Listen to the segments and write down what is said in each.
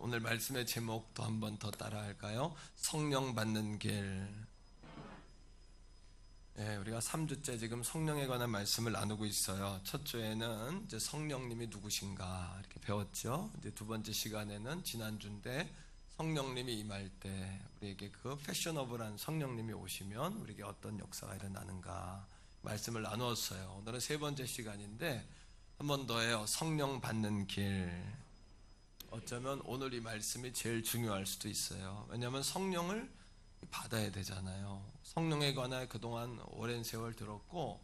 오늘 말씀의 제목도 한 번 더 따라 할까요? 성령 받는 길. 우리가 3주째 지금 성령에 관한 말씀을 나누고 있어요. 첫 주에는 이제 성령님이 누구신가 이렇게 배웠죠. 이제 두 번째 시간에는 지난주인데 성령님이 임할 때 우리에게 그 패셔너블한 성령님이 오시면 우리에게 어떤 역사가 일어나는가 말씀을 나누었어요. 오늘은 세 번째 시간인데 한 번 더 해요. 성령 받는 길. 어쩌면 오늘 이 말씀이 제일 중요할 수도 있어요. 왜냐하면 성령을 받아야 되잖아요. 성령에 관한 그동안 오랜 세월 들었고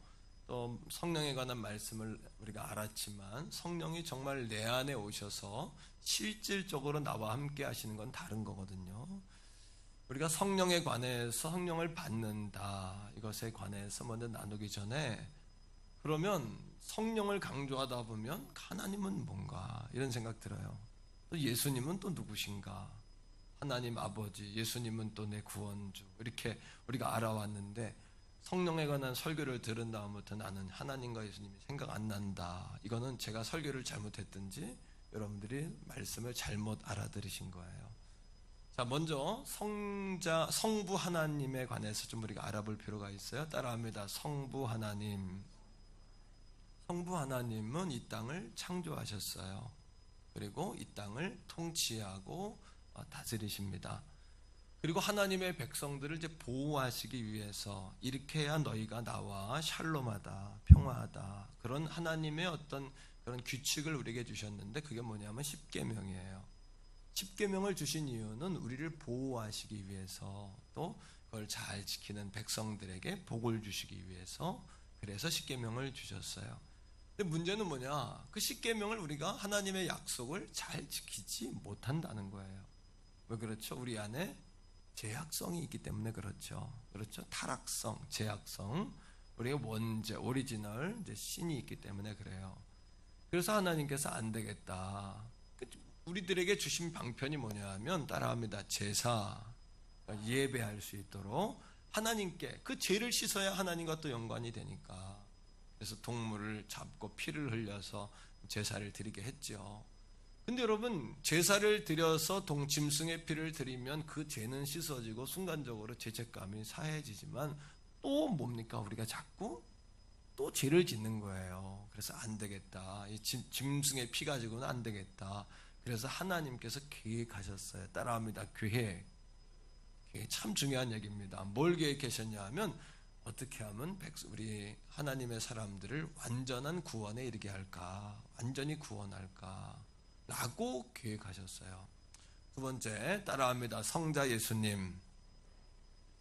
또 성령에 관한 말씀을 우리가 알았지만 성령이 정말 내 안에 오셔서 실질적으로 나와 함께 하시는 건 다른 거거든요. 우리가 성령에 관해서 성령을 받는다 이것에 관해서 먼저 나누기 전에 그러면 성령을 강조하다 보면 하나님은 뭔가 이런 생각 들어요. 또 예수님은 또 누구신가? 하나님 아버지, 예수님은 또 내 구원주 이렇게 우리가 알아왔는데 성령에 관한 설교를 들은 다음부터 나는 하나님과 예수님이 생각 안 난다. 이거는 제가 설교를 잘못했든지 여러분들이 말씀을 잘못 알아들으신 거예요. 자, 먼저 성부 하나님에 관해서 좀 우리가 알아볼 필요가 있어요. 따라합니다. 성부 하나님. 성부 하나님은 이 땅을 창조하셨어요. 그리고 이 땅을 통치하고 다스리십니다. 그리고 하나님의 백성들을 이제 보호하시기 위해서 이렇게 해야 너희가 나와 샬롬하다, 평화하다 그런 하나님의 어떤 그런 규칙을 우리에게 주셨는데 그게 뭐냐면 십계명이에요. 십계명을 주신 이유는 우리를 보호하시기 위해서 또 그걸 잘 지키는 백성들에게 복을 주시기 위해서 그래서 십계명을 주셨어요. 근데 문제는 뭐냐? 그 십계명을 우리가 하나님의 약속을 잘 지키지 못한다는 거예요. 왜 그렇죠? 우리 안에 죄악성이 있기 때문에 그렇죠. 그렇죠? 타락성, 죄악성, 우리의 원죄, 오리지널 이제 신이 있기 때문에 그래요. 그래서 하나님께서 안 되겠다. 우리들에게 주신 방편이 뭐냐 하면 따라합니다. 제사, 예배할 수 있도록 하나님께 그 죄를 씻어야 하나님과 또 연관이 되니까. 그래서 동물을 잡고 피를 흘려서 제사를 드리게 했죠. 근데 여러분 제사를 드려서 짐승의 피를 드리면 그 죄는 씻어지고 순간적으로 죄책감이 사해지지만 또 뭡니까? 우리가 자꾸 또 죄를 짓는 거예요. 그래서 안 되겠다. 이 짐승의 피 가지고는 안 되겠다. 그래서 하나님께서 계획하셨어요. 따라합니다. 계획 참 중요한 얘기입니다. 뭘 계획하셨냐 하면 어떻게 하면 우리 하나님의 사람들을 완전한 구원에 이르게 할까? 완전히 구원할까? 라고 계획하셨어요. 두 번째, 따라합니다. 성자 예수님.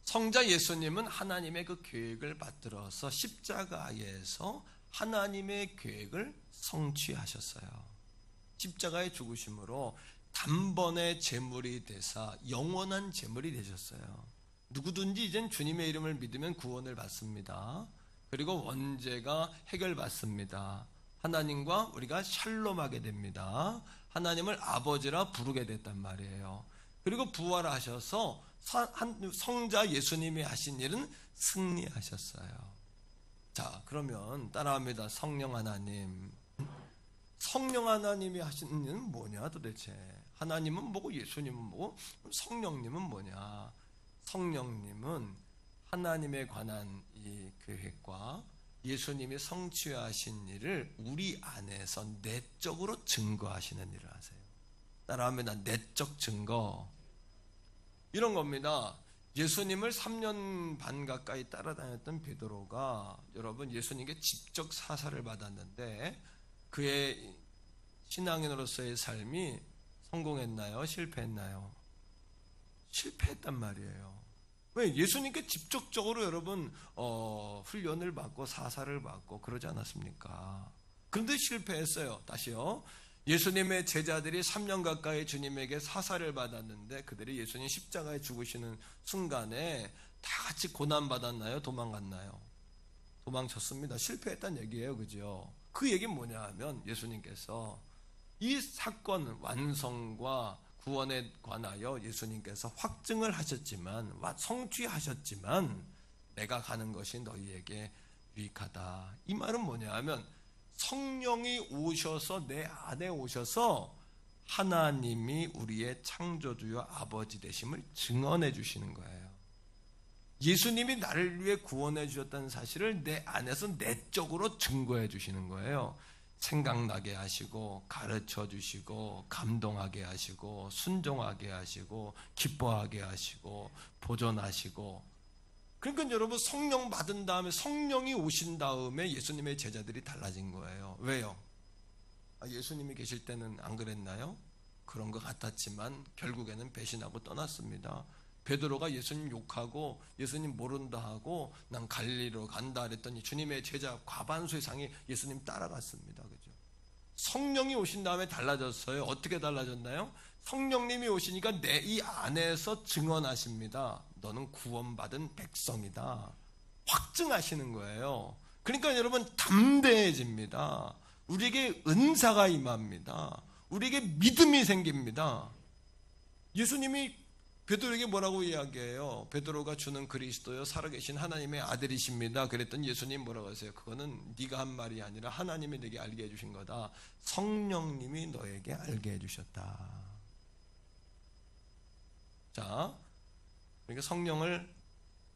성자 예수님은 하나님의 그 계획을 받들어서 십자가에서 하나님의 계획을 성취하셨어요. 십자가의 죽으심으로 단번에 제물이 되사 영원한 제물이 되셨어요. 누구든지 이젠 주님의 이름을 믿으면 구원을 받습니다. 그리고 원죄가 해결받습니다. 하나님과 우리가 샬롬하게 됩니다. 하나님을 아버지라 부르게 됐단 말이에요. 그리고 부활하셔서 성자 예수님이 하신 일은 승리하셨어요. 자, 그러면 따라합니다. 성령 하나님. 성령 하나님이 하신 일은 뭐냐 도대체? 하나님은 뭐고 예수님은 뭐고 성령님은 뭐냐? 성령님은 하나님에 관한 이 계획과 예수님이 성취하신 일을 우리 안에서 내적으로 증거하시는 일을 하세요. 따라합니다. 내적 증거. 이런 겁니다. 예수님을 3년 반 가까이 따라다녔던 베드로가 여러분 예수님께 직접 사사를 받았는데 그의 신앙인으로서의 삶이 성공했나요? 실패했나요? 실패했단 말이에요. 왜? 예수님께 직접적으로 여러분 훈련을 받고 사사를 받고 그러지 않았습니까? 그런데 실패했어요. 다시요. 예수님의 제자들이 3년 가까이 주님에게 사사를 받았는데 그들이 예수님 십자가에 죽으시는 순간에 다 같이 고난받았나요? 도망갔나요? 도망쳤습니다. 실패했다는 얘기예요. 그죠? 그 얘기는 뭐냐 하면 예수님께서 이 사건 완성과 구원에 관하여 예수님께서 확증을 하셨지만 성취하셨지만 내가 가는 것이 너희에게 유익하다. 이 말은 뭐냐 하면 성령이 오셔서 내 안에 오셔서 하나님이 우리의 창조주요 아버지 되심을 증언해 주시는 거예요. 예수님이 나를 위해 구원해 주셨다는 사실을 내 안에서 내적으로 증거해 주시는 거예요. 생각나게 하시고 가르쳐 주시고 감동하게 하시고 순종하게 하시고 기뻐하게 하시고 보존하시고. 그러니까 여러분, 성령 받은 다음에, 성령이 오신 다음에 예수님의 제자들이 달라진 거예요. 왜요? 예수님이 계실 때는 안 그랬나요? 그런 것 같았지만 결국에는 배신하고 떠났습니다. 베드로가 예수님 욕하고 예수님 모른다 하고 난 갈릴리로 간다 그랬더니 주님의 제자 과반수 이상이 예수님 따라갔습니다. 그죠? 성령이 오신 다음에 달라졌어요. 어떻게 달라졌나요? 성령님이 오시니까 내 이 안에서 증언하십니다. 너는 구원받은 백성이다. 확증하시는 거예요. 그러니까 여러분, 담대해집니다. 우리에게 은사가 임합니다. 우리에게 믿음이 생깁니다. 예수님이 베드로에게 뭐라고 이야기해요? 베드로가 주는 그리스도요 살아계신 하나님의 아들이십니다. 그랬더니 예수님 뭐라고 하세요? 그거는 네가 한 말이 아니라 하나님이 내게 알게 해주신 거다. 성령님이 너에게 알게 해주셨다. 자, 그러니까 성령을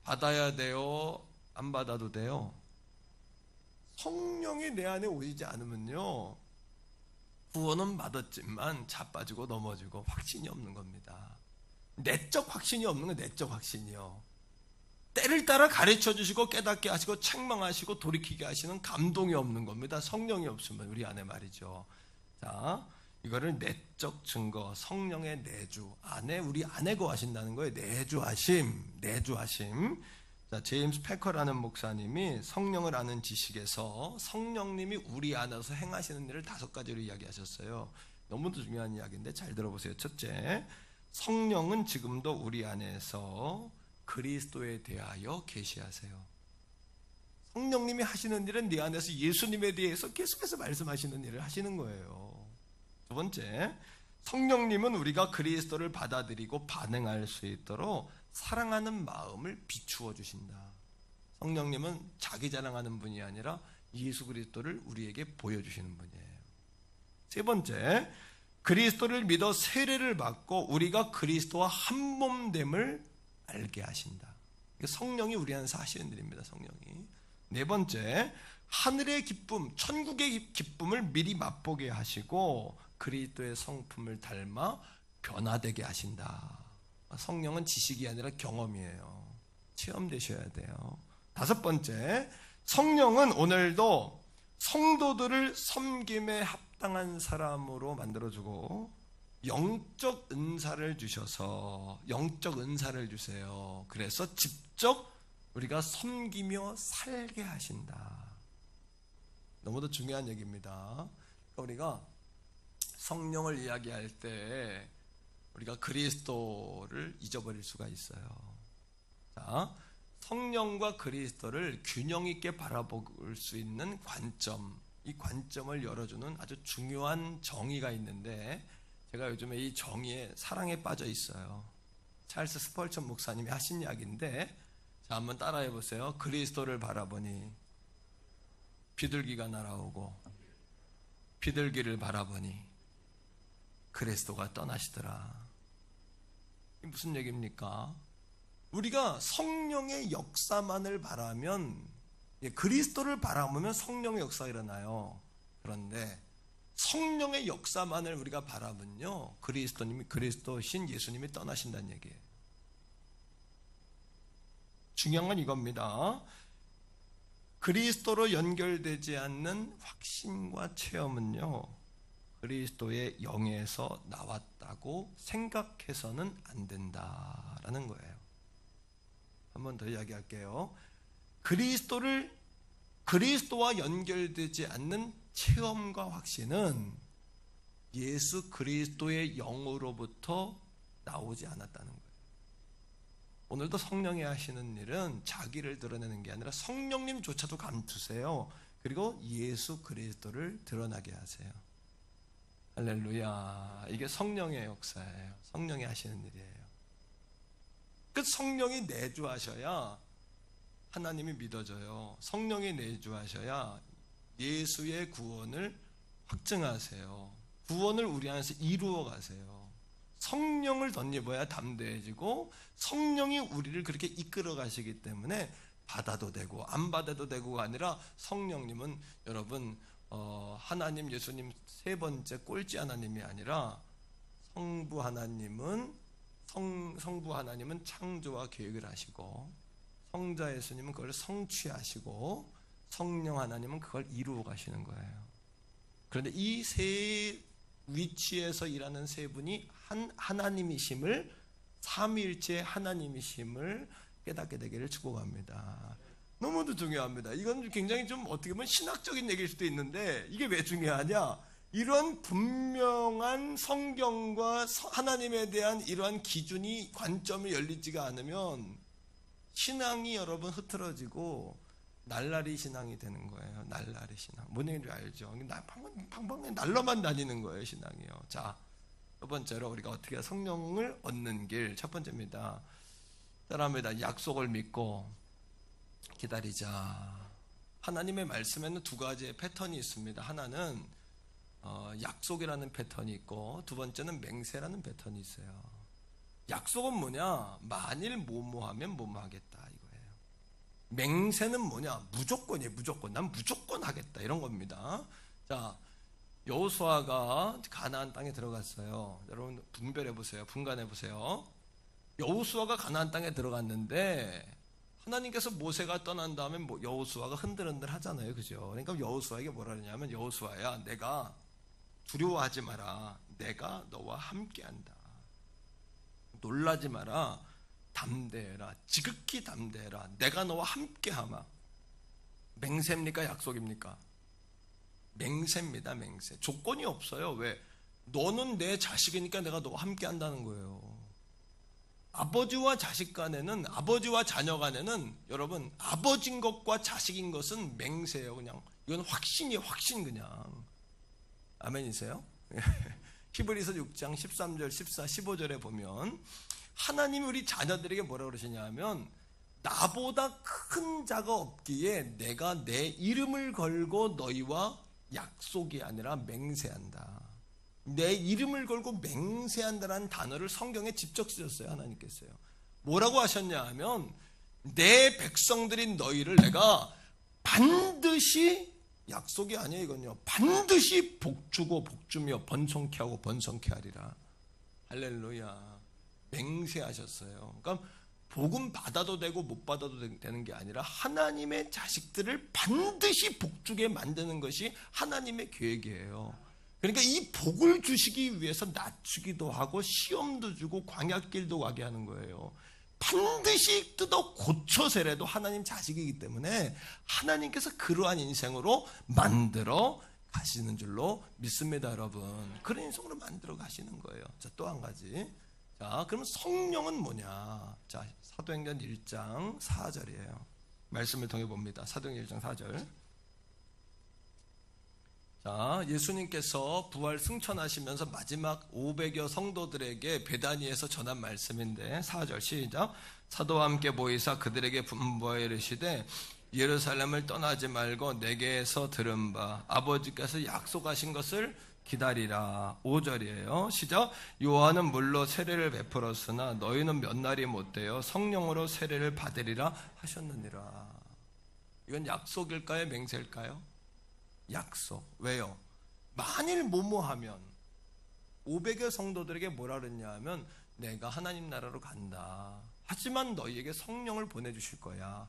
받아야 돼요? 안 받아도 돼요? 성령이 내 안에 오시지 않으면요, 구원은 받았지만 자빠지고 넘어지고 확신이 없는 겁니다. 내적 확신이 없는 거예요. 내적 확신이요. 때를 따라 가르쳐 주시고 깨닫게 하시고 책망하시고 돌이키게 하시는 감동이 없는 겁니다. 성령이 없으면 우리 안에 말이죠. 자, 이거를 내적 증거, 성령의 내주 안에, 우리 안에 거하신다는 거예요. 내주하심. 자, 제임스 패커라는 목사님이 성령을 아는 지식에서 성령님이 우리 안에서 행하시는 일을 5가지로 이야기하셨어요. 너무도 중요한 이야기인데 잘 들어보세요. 첫째, 성령은 지금도 우리 안에서 그리스도에 대하여 계시하세요. 성령님이 하시는 일은 네 안에서 예수님에 대해서 계속해서 말씀하시는 일을 하시는 거예요. 두 번째, 성령님은 우리가 그리스도를 받아들이고 반응할 수 있도록 사랑하는 마음을 비추어 주신다. 성령님은 자기 자랑하는 분이 아니라 예수 그리스도를 우리에게 보여주시는 분이에요. 세 번째, 그리스도를 믿어 세례를 받고 우리가 그리스도와 한 몸됨을 알게 하신다. 성령이 우리 안에서 하시는 일입니다. 성령이. 네 번째, 하늘의 기쁨, 천국의 기쁨을 미리 맛보게 하시고 그리스도의 성품을 닮아 변화되게 하신다. 성령은 지식이 아니라 경험이에요. 체험되셔야 돼요. 5번째, 성령은 오늘도 성도들을 섬김에 합당한 사람으로 만들어주고 영적 은사를 주셔서, 영적 은사를 주세요. 그래서 직접 우리가 섬기며 살게 하신다. 너무도 중요한 얘기입니다. 우리가 성령을 이야기할 때 우리가 그리스도를 잊어버릴 수가 있어요. 자, 성령과 그리스도를 균형 있게 바라볼 수 있는 관점, 이 관점을 열어주는 아주 중요한 정의가 있는데, 제가 요즘에 이 정의에 사랑에 빠져 있어요. 찰스 스펄전 목사님이 하신 이야기인데, 자, 한번 따라해 보세요. 그리스도를 바라보니 비둘기가 날아오고, 비둘기를 바라보니 그리스도가 떠나시더라. 이게 무슨 얘기입니까? 우리가 성령의 역사만을 바라면, 그리스도를 바라보면 성령의 역사가 일어나요. 그런데 성령의 역사만을 우리가 바라면요, 그리스도신 예수님이 떠나신다는 얘기예요. 중요한 건 이겁니다. 그리스도로 연결되지 않는 확신과 체험은요, 그리스도의 영에서 나왔다고 생각해서는 안 된다라는 거예요. 한 번 더 이야기할게요. 그리스도와 연결되지 않는 체험과 확신은 예수 그리스도의 영으로부터 나오지 않았다는 거예요. 오늘도 성령이 하시는 일은 자기를 드러내는 게 아니라 성령님조차도 감추세요. 그리고 예수 그리스도를 드러나게 하세요. 할렐루야. 이게 성령의 역사예요. 성령이 하시는 일이에요. 그 성령이 내주하셔야 하나님이 믿어져요. 성령이 내주하셔야 예수의 구원을 확증하세요. 구원을 우리 안에서 이루어 가세요. 성령을 덧입어야 담대해지고 성령이 우리를 그렇게 이끌어 가시기 때문에 받아도 되고 안 받아도 되고가 아니라 성령님은 여러분 하나님 예수님 세 번째 꼴찌 하나님이 아니라 성부 하나님은 창조와 계획을 하시고 성자 예수님은 그걸 성취하시고 성령 하나님은 그걸 이루어 가시는 거예요. 그런데 이 세 위치에서 일하는 세 분이 하나님이심을 삼위일체 하나님이심을 깨닫게 되기를 축복합니다. 너무도 중요합니다. 이건 굉장히 좀 어떻게 보면 신학적인 얘기일 수도 있는데 이게 왜 중요하냐? 이런 분명한 성경과 하나님에 대한 이러한 기준이 관점이 열리지가 않으면 신앙이 여러분 흐트러지고 날라리 신앙이 되는 거예요. 날라리 신앙. 뭔 얘기인지 알죠? 방방에 날러만 다니는 거예요, 신앙이요. 자, 첫 번째로 우리가 어떻게 성령을 얻는 길. 첫 번째입니다. 따라합니다. 약속을 믿고 기다리자. 하나님의 말씀에는 두 가지의 패턴이 있습니다. 하나는 약속이라는 패턴이 있고 두 번째는 맹세라는 패턴이 있어요. 약속은 뭐냐? 만일 뭐뭐하면 뭐뭐하겠다 이거예요. 맹세는 뭐냐? 무조건이에요. 무조건. 난 무조건 하겠다 이런 겁니다. 자, 여호수아가 가나안 땅에 들어갔어요. 여러분 분별해 보세요. 분간해 보세요. 여호수아가 가나안 땅에 들어갔는데 하나님께서 모세가 떠난 다음에 여호수아가 흔들흔들 하잖아요. 그죠? 그러니까 여호수아에게 뭐라 그러냐면 여호수아야 내가 두려워하지 마라. 내가 너와 함께한다. 놀라지 마라. 담대해라. 지극히 담대해라. 내가 너와 함께하마. 맹세입니까? 약속입니까? 맹세입니다. 맹세. 조건이 없어요. 왜? 너는 내 자식이니까 내가 너와 함께한다는 거예요. 아버지와 자식 간에는 아버지와 자녀 간에는 여러분 아버지인 것과 자식인 것은 맹세예요. 그냥 이건 확신이에요. 확신 그냥. 아멘이세요? 히브리서 6장 13절 14 15절에 보면 하나님이 우리 자녀들에게 뭐라고 그러시냐면 나보다 큰 자가 없기에 내가 내 이름을 걸고 너희와 약속이 아니라 맹세한다. 내 이름을 걸고 맹세한다라는 단어를 성경에 직접 쓰셨어요. 하나님께서요. 뭐라고 하셨냐 하면 내 백성들인 너희를 내가 반드시 약속이 아니에요. 이건요. 반드시 복주고 복주며 번성케 하고 번성케 하리라. 할렐루야. 맹세하셨어요. 그러니까 복음 받아도 되고 못 받아도 되는 게 아니라 하나님의 자식들을 반드시 복주게 만드는 것이 하나님의 계획이에요. 그러니까 이 복을 주시기 위해서 낮추기도 하고 시험도 주고 광야길도 가게 하는 거예요. 반드시 뜯어 고쳐서라도 하나님 자식이기 때문에 하나님께서 그러한 인생으로 만들어 가시는 줄로 믿습니다, 여러분. 그런 인생으로 만들어 가시는 거예요. 자, 또 한 가지. 자, 그럼 성령은 뭐냐? 자, 사도행전 1장 4절이에요. 말씀을 통해 봅니다. 사도행전 1장 4절. 자, 예수님께서 부활 승천하시면서 마지막 500여 성도들에게 베다니에서 전한 말씀인데 4절 시작. 사도와 함께 모이사 그들에게 분부하여 이르시되 예루살렘을 떠나지 말고 내게서 들은 바 아버지께서 약속하신 것을 기다리라. 5절이에요. 시작. 요한은 물로 세례를 베풀었으나 너희는 몇 날이 못되어 성령으로 세례를 받으리라 하셨느니라. 이건 약속일까요? 맹세일까요? 약속. 왜요? 만일 뭐뭐하면 500여 성도들에게 뭐라 그랬냐 하면 내가 하나님 나라로 간다. 하지만 너희에게 성령을 보내주실 거야.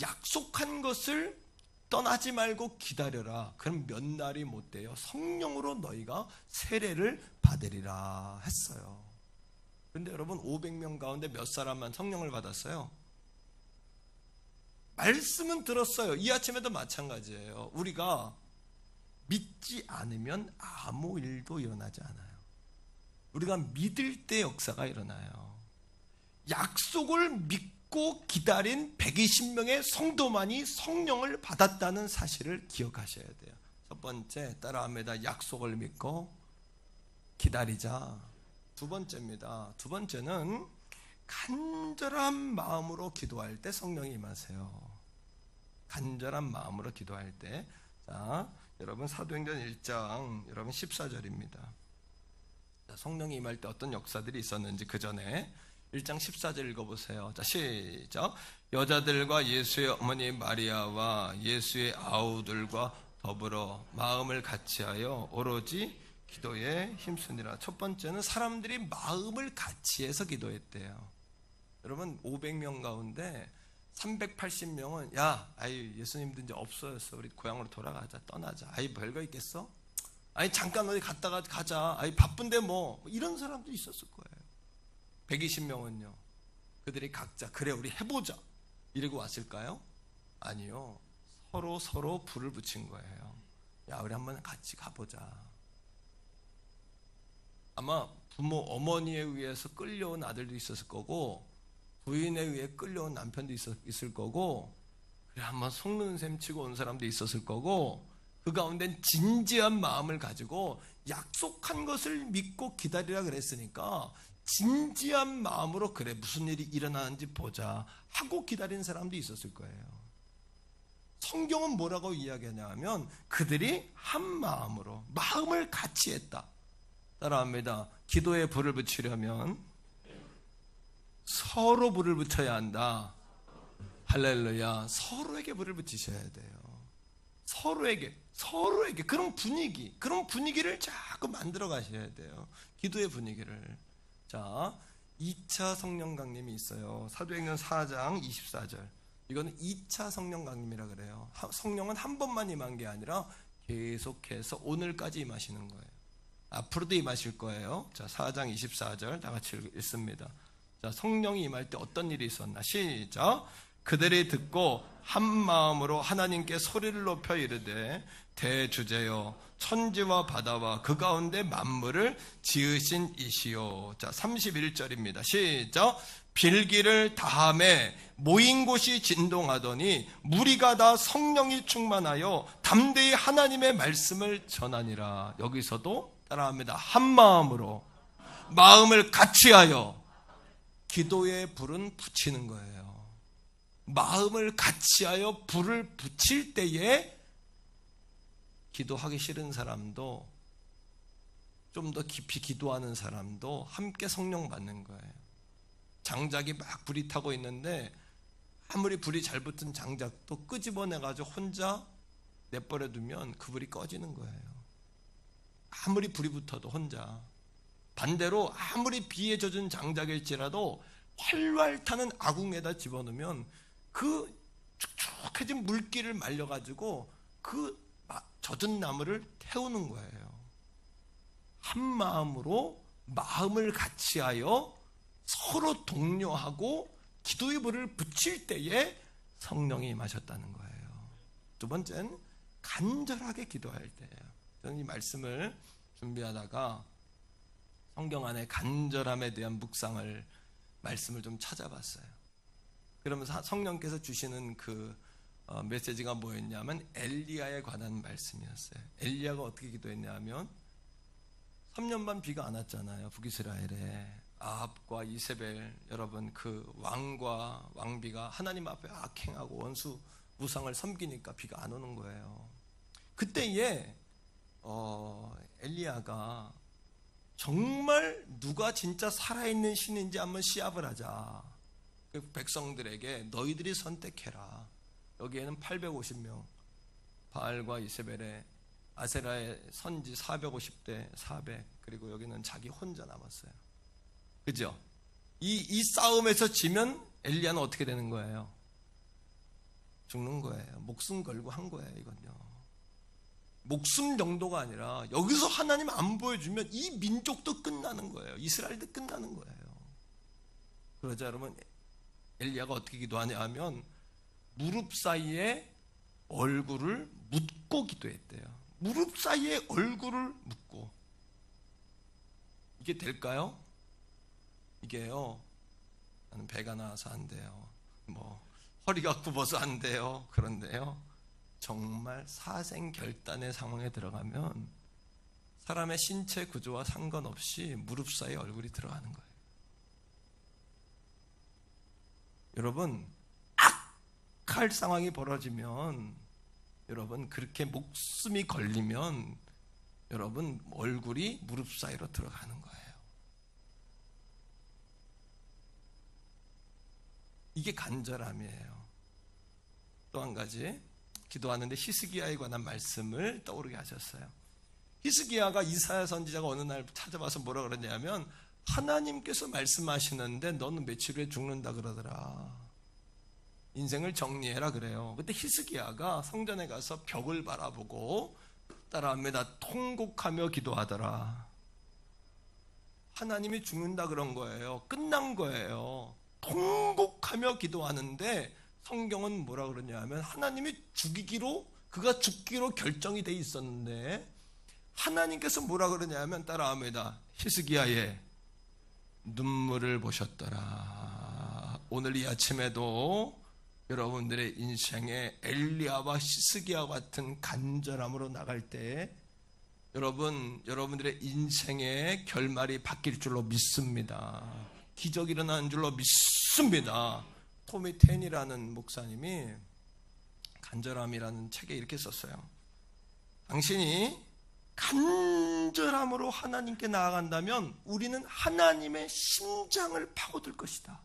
약속한 것을 떠나지 말고 기다려라. 그럼 몇 날이 못 돼요. 성령으로 너희가 세례를 받으리라 했어요. 그런데 여러분 500명 가운데 몇 사람만 성령을 받았어요? 말씀은 들었어요. 이 아침에도 마찬가지예요. 우리가 믿지 않으면 아무 일도 일어나지 않아요. 우리가 믿을 때 역사가 일어나요. 약속을 믿고 기다린 120명의 성도만이 성령을 받았다는 사실을 기억하셔야 돼요. 첫 번째, 따라합니다. 약속을 믿고 기다리자. 두 번째입니다. 두 번째는 간절한 마음으로 기도할 때 성령이 임하세요. 간절한 마음으로 기도할 때. 자, 여러분 사도행전 1장 여러분 14절입니다. 성령이 임할 때 어떤 역사들이 있었는지 그 전에 1장 14절 읽어보세요. 자, 시작. 여자들과 예수의 어머니 마리아와 예수의 아우들과 더불어 마음을 같이하여 오로지 기도에 힘쓰니라. 첫 번째는 사람들이 마음을 같이해서 기도했대요. 여러분 500명 가운데 380명은 예수님도 이제 없어졌어. 우리 고향으로 돌아가자. 떠나자. 별거 있겠어? 잠깐 어디 갔다가 가자. 바쁜데 뭐 이런 사람도 있었을 거예요. 120명은요. 그들이 각자 그래 우리 해보자 이러고 왔을까요? 아니요. 서로 불을 붙인 거예요. 우리 한번 같이 가보자. 아마 부모 어머니에 의해서 끌려온 아들도 있었을 거고 부인에 의해 끌려온 남편도 있을 거고 그래 한번 속는 셈 치고 온 사람도 있었을 거고 그 가운데는 진지한 마음을 가지고 약속한 것을 믿고 기다리라 그랬으니까 진지한 마음으로 그래 무슨 일이 일어나는지 보자 하고 기다린 사람도 있었을 거예요. 성경은 뭐라고 이야기하냐면 그들이 한 마음으로 마음을 같이 했다. 따라합니다. 기도에 불을 붙이려면 서로 불을 붙여야 한다. 할렐루야. 서로에게 불을 붙이셔야 돼요. 서로에게 그런 분위기를 자꾸 만들어 가셔야 돼요. 기도의 분위기를. 자, 2차 성령 강림이 있어요. 사도행전 4장 24절. 이거는 2차 성령 강림이라 그래요. 성령은 한 번만 임한 게 아니라 계속해서 오늘까지 임하시는 거예요. 앞으로도 임하실 거예요. 자, 4장 24절 다 같이 읽습니다. 자, 성령이 임할 때 어떤 일이 있었나? 시작. 그들이 듣고 한 마음으로 하나님께 소리를 높여 이르되 대주제여 천지와 바다와 그 가운데 만물을 지으신 이시요. 자, 31절입니다. 시작. 빌기를 다함에 모인 곳이 진동하더니 무리가 다 성령이 충만하여 담대히 하나님의 말씀을 전하니라. 여기서도 따라합니다. 한 마음으로 마음을 같이하여 기도의 불은 붙이는 거예요. 마음을 같이하여 불을 붙일 때에 기도하기 싫은 사람도 좀 더 깊이 기도하는 사람도 함께 성령 받는 거예요. 장작이 막 불이 타고 있는데 아무리 불이 잘 붙은 장작도 끄집어내가지고 혼자 내버려 두면 그 불이 꺼지는 거예요. 아무리 불이 붙어도 혼자. 반대로 아무리 비에 젖은 장작일지라도 활활 타는 아궁에다 집어넣으면 그 축축해진 물기를 말려가지고 그 젖은 나무를 태우는 거예요. 한 마음으로 마음을 같이하여 서로 독려하고 기도의 불을 붙일 때에 성령이 임하셨다는 거예요. 두 번째는 간절하게 기도할 때예요. 저는 이 말씀을 준비하다가 성경 안에 간절함에 대한 말씀을 좀 찾아봤어요. 그러면서 성령께서 주시는 그 메시지가 뭐였냐면 엘리야에 관한 말씀이었어요. 엘리야가 어떻게 기도했냐면 3년 반 비가 안 왔잖아요. 북이스라엘에. 아합과 이세벨 여러분 그 왕과 왕비가 하나님 앞에 악행하고 원수 우상을 섬기니까 비가 안 오는 거예요. 그때에 엘리야가 정말 누가 진짜 살아있는 신인지 한번 시합을 하자. 그 백성들에게 너희들이 선택해라. 여기에는 850명 바알과 이세벨의 아세라의 선지 450대 400 그리고 여기는 자기 혼자 남았어요. 그죠? 이 싸움에서 지면 엘리야는 어떻게 되는 거예요? 죽는 거예요. 목숨 걸고 한 거예요. 이건요. 목숨 정도가 아니라 여기서 하나님 안 보여주면 이 민족도 끝나는 거예요. 이스라엘도 끝나는 거예요. 그러자 여러분 엘리야가 어떻게 기도하냐 하면 무릎 사이에 얼굴을 묻고 기도했대요. 무릎 사이에 얼굴을 묻고. 이게 될까요? 이게요. 나는 배가 나와서 안 돼요. 허리가 굽어서 안 돼요. 그런데요. 정말 사생결단의 상황에 들어가면 사람의 신체 구조와 상관없이 무릎 사이에 얼굴이 들어가는 거예요. 여러분, 악할 상황이 벌어지면 여러분 그렇게 목숨이 걸리면 여러분 얼굴이 무릎 사이로 들어가는 거예요. 이게 간절함이에요. 또 한 가지, 기도하는데 히스기야에 관한 말씀을 떠오르게 하셨어요. 히스기야가 이사야 선지자가 어느 날 찾아와서 뭐라 그러냐면, 하나님께서 말씀하시는데 너는 며칠 후에 죽는다 그러더라. 인생을 정리해라 그래요. 그때 히스기야가 성전에 가서 벽을 바라보고 따라합니다. 통곡하며 기도하더라. 하나님이 죽는다 그런 거예요. 끝난 거예요. 통곡하며 기도하는데 성경은 뭐라 그러냐면, 하나님이 죽이기로, 그가 죽기로 결정이 돼 있었는데 하나님께서 뭐라 그러냐면 따라합니다. 히스기야의 눈물을 보셨더라. 오늘 이 아침에도 여러분들의 인생에 엘리야와 히스기야 같은 간절함으로 나갈 때 여러분들의 인생의 결말이 바뀔 줄로 믿습니다. 기적이 일어나는 줄로 믿습니다. 토미 텐이라는 목사님이 간절함이라는 책에 이렇게 썼어요. 당신이 간절함으로 하나님께 나아간다면 우리는 하나님의 심장을 파고들 것이다.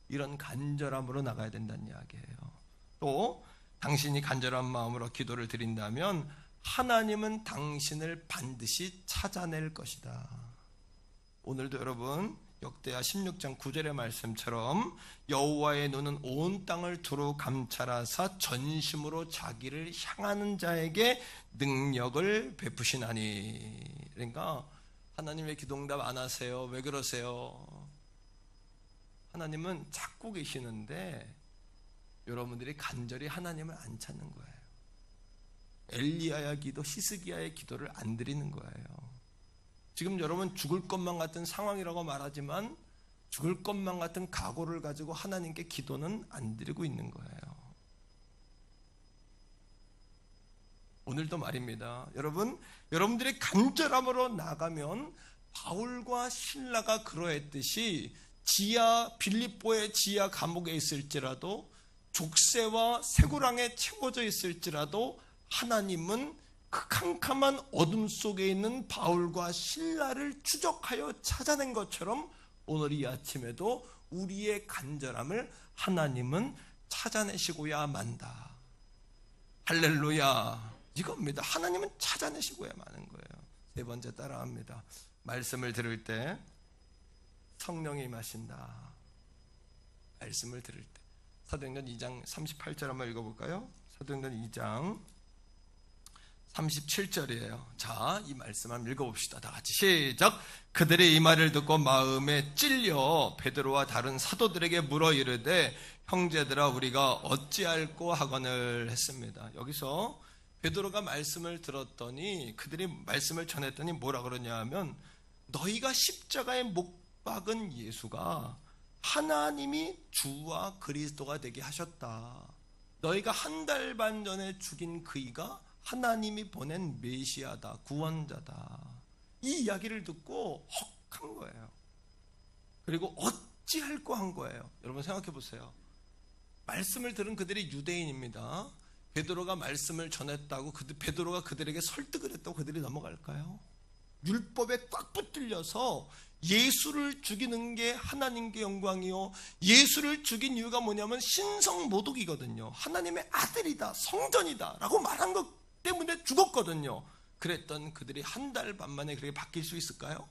이런 간절함으로 나가야 된다는 이야기예요. 또 당신이 간절한 마음으로 기도를 드린다면 하나님은 당신을 반드시 찾아낼 것이다. 오늘도 여러분 역대하 16장 9절의 말씀처럼 여호와의 눈은 온 땅을 두루 감찰하사 전심으로 자기를 향하는 자에게 능력을 베푸시나니. 그러니까 하나님 왜 기도응답 안 하세요? 왜 그러세요? 하나님은 찾고 계시는데 여러분들이 간절히 하나님을 안 찾는 거예요. 엘리야의 기도, 히스기야의 기도를 안 드리는 거예요. 지금 여러분 죽을 것만 같은 상황이라고 말하지만 죽을 것만 같은 각오를 가지고 하나님께 기도는 안 드리고 있는 거예요. 오늘도 말입니다. 여러분들이 간절함으로 나가면 바울과 실라가 그러했듯이 빌립보의 지하 감옥에 있을지라도 족쇄와 쇠고랑에 채워져 있을지라도 하나님은 그 캄캄한 어둠 속에 있는 바울과 실라를 추적하여 찾아낸 것처럼 오늘 이 아침에도 우리의 간절함을 하나님은 찾아내시고야 만다. 할렐루야. 이겁니다. 하나님은 찾아내시고야 마는 거예요. 세 번째 따라합니다. 말씀을 들을 때 성령이 임하신다. 말씀을 들을 때. 사도행전 2장 38절 한번 읽어볼까요? 사도행전 2장 37절이에요. 자, 이 말씀 한번 읽어봅시다. 다 같이 시작. 그들의 이 말을 듣고 마음에 찔려 베드로와 다른 사도들에게 물어 이르되 형제들아 우리가 어찌할꼬 하거늘 했습니다. 여기서 베드로가 말씀을 들었더니 그들이 말씀을 전했더니 뭐라 그러냐 하면, 너희가 십자가에 못 박은 예수가 하나님이 주와 그리스도가 되게 하셨다. 너희가 한 달 반 전에 죽인 그이가 하나님이 보낸 메시아다, 구원자다. 이 이야기를 듣고 헉한 거예요. 그리고 어찌할꼬 한 거예요. 여러분 생각해 보세요. 말씀을 들은 그들이 유대인입니다. 베드로가 말씀을 전했다고 베드로가 그들에게 설득을 했다고 그들이 넘어갈까요? 율법에 꽉 붙들려서 예수를 죽이는 게 하나님께 영광이요, 예수를 죽인 이유가 뭐냐면 신성모독이거든요. 하나님의 아들이다, 성전이다 라고 말한 것 때문에 죽었거든요. 그랬던 그들이 한 달 반 만에 그렇게 바뀔 수 있을까요?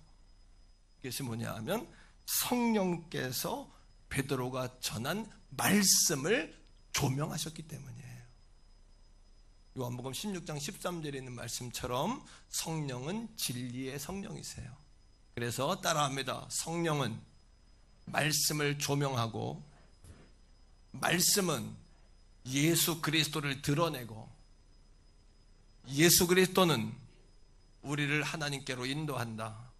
그것이 뭐냐 하면 성령께서 베드로가 전한 말씀을 조명하셨기 때문이에요. 요한복음 16장 13절에 있는 말씀처럼 성령은 진리의 성령이세요. 그래서 따라합니다. 성령은 말씀을 조명하고, 말씀은 예수 그리스도를 드러내고, 예수 그리스도는 우리를 하나님께로 인도한다.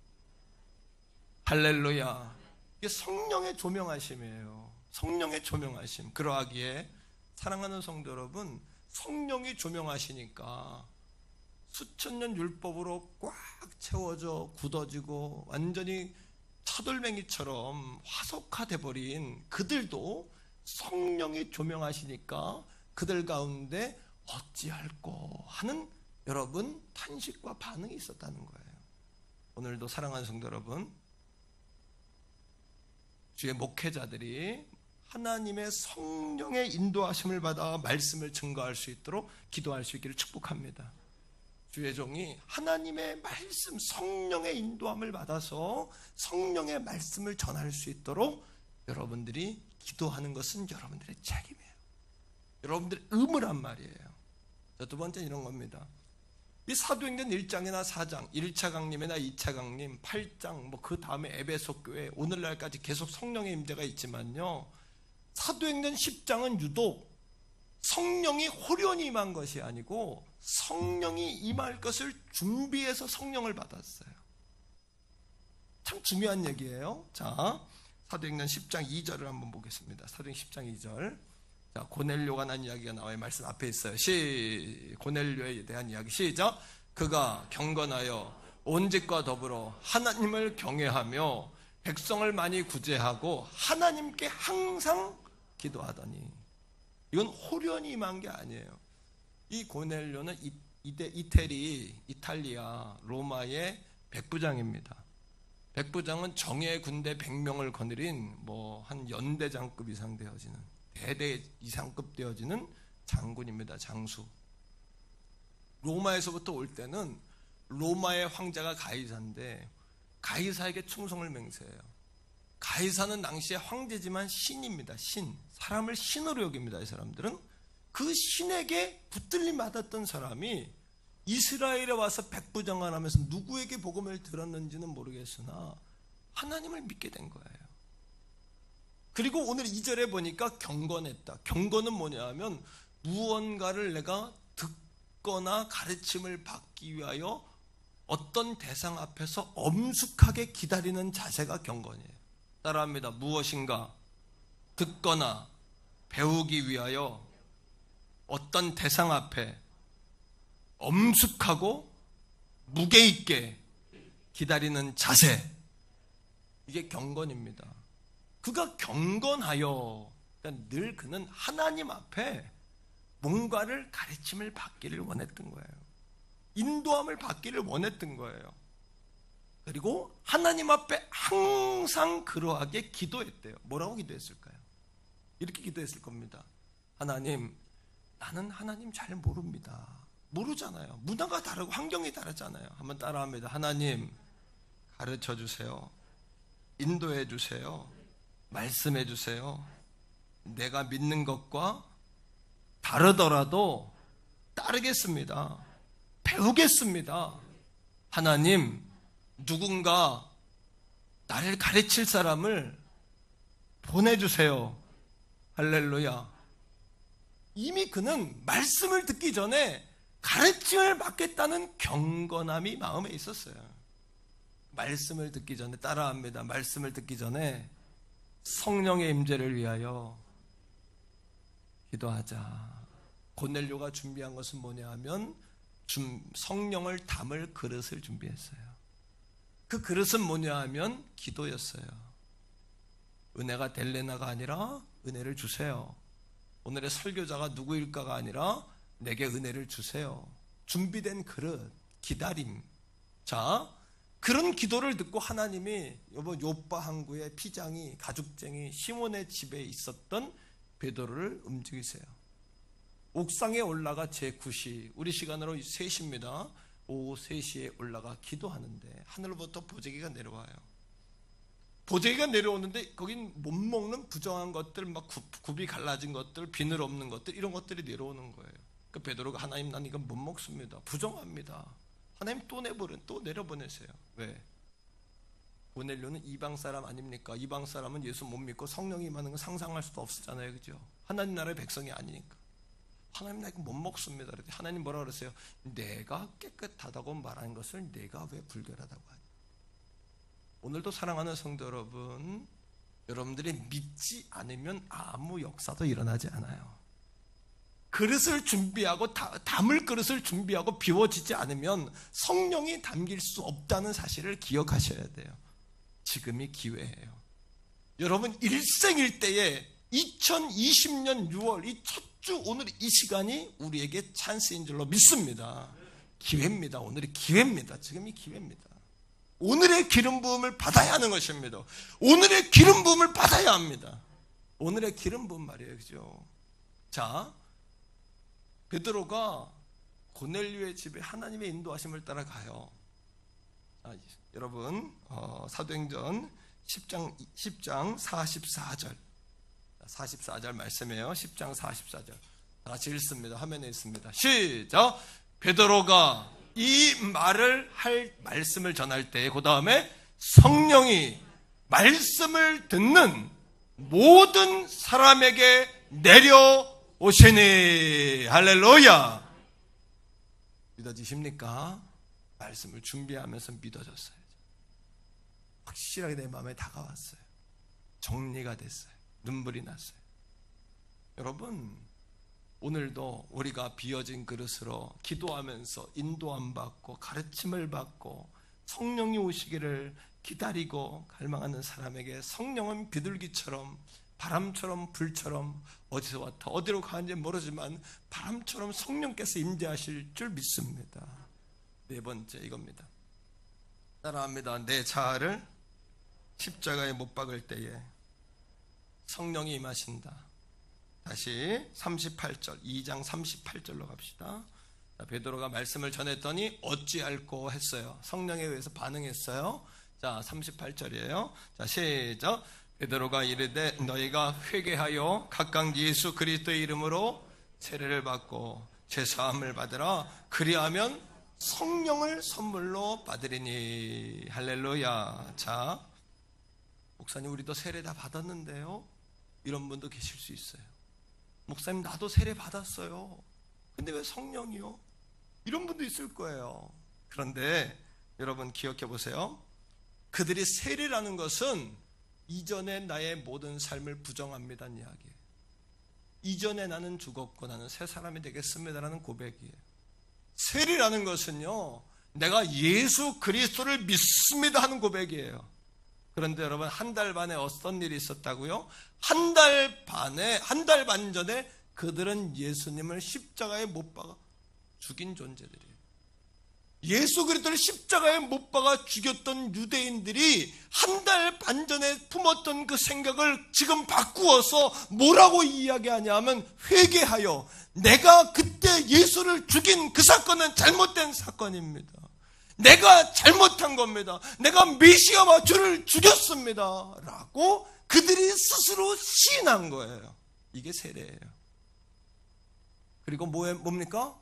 할렐루야. 이게 성령의 조명하심이에요. 성령의 조명하심. 그러하기에 사랑하는 성도 여러분, 성령이 조명하시니까 수천 년 율법으로 꽉 채워져 굳어지고 완전히 차돌맹이처럼 화석화돼 버린 그들도 성령이 조명하시니까 그들 가운데 어찌할꼬 하는 여러분 탄식과 반응이 있었다는 거예요. 오늘도 사랑하는 성도 여러분, 주의 목회자들이 하나님의 성령의 인도하심을 받아 말씀을 증거할 수 있도록 기도할 수 있기를 축복합니다. 주의 종이 하나님의 말씀, 성령의 인도함을 받아서 성령의 말씀을 전할 수 있도록 여러분들이 기도하는 것은 여러분들의 책임이에요. 여러분들의 의무란 말이에요. 자, 두 번째는 이런 겁니다. 이 사도행전 1장이나 4장, 1차 강림이나 2차 강림, 8장, 그 다음에 에베소 교회, 오늘날까지 계속 성령의 임재가 있지만요, 사도행전 10장은 유독 성령이 호련히 임한 것이 아니고 성령이 임할 것을 준비해서 성령을 받았어요. 참 중요한 얘기예요. 자, 사도행전 10장 2절을 한번 보겠습니다. 사도행전 10장 2절. 자, 고넬료가 난 이야기가 나와요. 말씀 앞에 있어요. 고넬료에 대한 이야기 시작. 그가 경건하여 온 집과 더불어 하나님을 경외하며 백성을 많이 구제하고 하나님께 항상 기도하더니. 이건 호련히 임한 게 아니에요. 이 고넬료는 이탈리아 로마의 백부장입니다. 백부장은 정예 군대 100명을 거느린 한 연대장급 이상 되어지는, 대대 이상급 되어지는 장군입니다. 장수. 로마에서부터 올 때는 로마의 황제가 가이사인데 가이사에게 충성을 맹세해요. 가이사는 당시에 황제지만 신입니다. 신. 사람을 신으로 여깁니다. 이 사람들은. 그 신에게 붙들림 받았던 사람이 이스라엘에 와서 백부장을 하면서 누구에게 복음을 들었는지는 모르겠으나 하나님을 믿게 된 거예요. 그리고 오늘 2절에 보니까 경건했다. 경건은 뭐냐 하면 무언가를 내가 듣거나 가르침을 받기 위하여 어떤 대상 앞에서 엄숙하게 기다리는 자세가 경건이에요. 따라합니다. 무엇인가 듣거나 배우기 위하여 어떤 대상 앞에 엄숙하고 무게 있게 기다리는 자세, 이게 경건입니다. 그가 경건하여, 그러니까 늘 그는 하나님 앞에 뭔가를 가르침을 받기를 원했던 거예요. 인도함을 받기를 원했던 거예요. 그리고 하나님 앞에 항상 그러하게 기도했대요. 뭐라고 기도했을까요? 이렇게 기도했을 겁니다. 하나님, 나는 하나님 잘 모릅니다. 모르잖아요. 문화가 다르고 환경이 다르잖아요. 한번 따라합니다. 하나님, 가르쳐 주세요. 인도해 주세요. 말씀해 주세요. 내가 믿는 것과 다르더라도 따르겠습니다. 배우겠습니다. 하나님, 누군가 나를 가르칠 사람을 보내주세요. 할렐루야. 이미 그는 말씀을 듣기 전에 가르침을 받겠다는 경건함이 마음에 있었어요. 말씀을 듣기 전에, 따라합니다. 말씀을 듣기 전에 성령의 임재를 위하여 기도하자. 고넬료가 준비한 것은 뭐냐 하면 성령을 담을 그릇을 준비했어요. 그 그릇은 뭐냐 하면 기도였어요. 은혜가 델레나가 아니라 은혜를 주세요. 오늘의 설교자가 누구일까가 아니라 내게 은혜를 주세요. 준비된 그릇, 기다림. 자, 그런 기도를 듣고 하나님이 요빠 항구의 피장이 가죽쟁이 시몬의 집에 있었던 베드로를 움직이세요. 옥상에 올라가 제9시, 우리 시간으로 3시입니다. 오후 3시에 올라가 기도하는데 하늘로부터 보재기가 내려와요. 보재기가 내려오는데 거긴 못 먹는 부정한 것들, 막 굽이 갈라진 것들, 비늘 없는 것들, 이런 것들이 내려오는 거예요. 그 베드로가 하나님, 난 이건 못 먹습니다. 부정합니다. 하나님 또 내려보내세요. 왜? 고넬료는 이방 사람 아닙니까? 이방 사람은 예수 못 믿고 성령이 임하는 건 상상할 수도 없었잖아요. 그죠? 하나님 나라의 백성이 아니니까. 하나님, 나 이거 못 먹습니다. 하나님 뭐라 그러세요? 내가 깨끗하다고 말한 것을 내가 왜 불결하다고 하냐. 오늘도 사랑하는 성도 여러분, 여러분들이 믿지 않으면 아무 역사도 일어나지 않아요. 그릇을 준비하고 담을 그릇을 준비하고 비워지지 않으면 성령이 담길 수 없다는 사실을 기억하셔야 돼요. 지금이 기회예요. 여러분 일생일대에 2020년 6월 이 첫 주 오늘 이 시간이 우리에게 찬스인 줄로 믿습니다. 기회입니다. 오늘이 기회입니다. 지금이 기회입니다. 오늘의 기름 부음을 받아야 하는 것입니다. 오늘의 기름 부음을 받아야 합니다. 오늘의 기름 부음 말이에요. 그죠? 자, 베드로가 고넬료의 집에 하나님의 인도하심을 따라가요. 자, 여러분 사도행전 10장 44절 44절 말씀이에요. 10장 44절 다 같이 읽습니다. 화면에 있습니다. 시작. 베드로가 이 말을 할 말씀을 전할 때 그 다음에 성령이 말씀을 듣는 모든 사람에게 내려오시니. 할렐루야. 믿어지십니까? 말씀을 준비하면서 믿어졌어요. 확실하게 내 마음에 다가왔어요. 정리가 됐어요. 눈물이 났어요. 여러분, 오늘도 우리가 비어진 그릇으로 기도하면서 인도함 받고 가르침을 받고 성령이 오시기를 기다리고 갈망하는 사람에게 성령은 비둘기처럼 바람처럼 불처럼 어디서 왔다 어디로 가는지 모르지만 바람처럼 성령께서 임재하실 줄 믿습니다. 네 번째 이겁니다. 따라합니다. 내 자아를 십자가에 못 박을 때에 성령이 임하신다. 다시 38절 2장 38절로 갑시다. 베드로가 말씀을 전했더니 어찌할꼬 했어요. 성령에 의해서 반응했어요. 자 38절이에요. 자 시작. 베드로가 이르되 너희가 회개하여 각각 예수 그리스도의 이름으로 세례를 받고 죄사함을 받으라. 그리하면 성령을 선물로 받으리니. 할렐루야. 자, 목사님 우리도 세례 다 받았는데요, 이런 분도 계실 수 있어요. 목사님 나도 세례 받았어요. 근데 왜 성령이요? 이런 분도 있을 거예요. 그런데 여러분 기억해 보세요. 그들이 세례라는 것은 이전에 나의 모든 삶을 부정합니다는 이야기예요. 이전에 나는 죽었고 나는 새 사람이 되겠습니다라는 고백이에요. 세례라는 것은요, 내가 예수 그리스도를 믿습니다 하는 고백이에요. 그런데 여러분 한 달 반에 어떤 일이 있었다고요? 한 달 반 전에 그들은 예수님을 십자가에 못 박아 죽인 존재들이에요. 예수 그리스도를 십자가에 못 박아 죽였던 유대인들이 한 달 반 전에 품었던 그 생각을 지금 바꾸어서 뭐라고 이야기하냐면 회개하여 내가 그때 예수를 죽인 그 사건은 잘못된 사건입니다. 내가 잘못한 겁니다. 내가 메시아와 주를 죽였습니다 라고 그들이 스스로 시인한 거예요. 이게 세례예요. 그리고 뭡니까?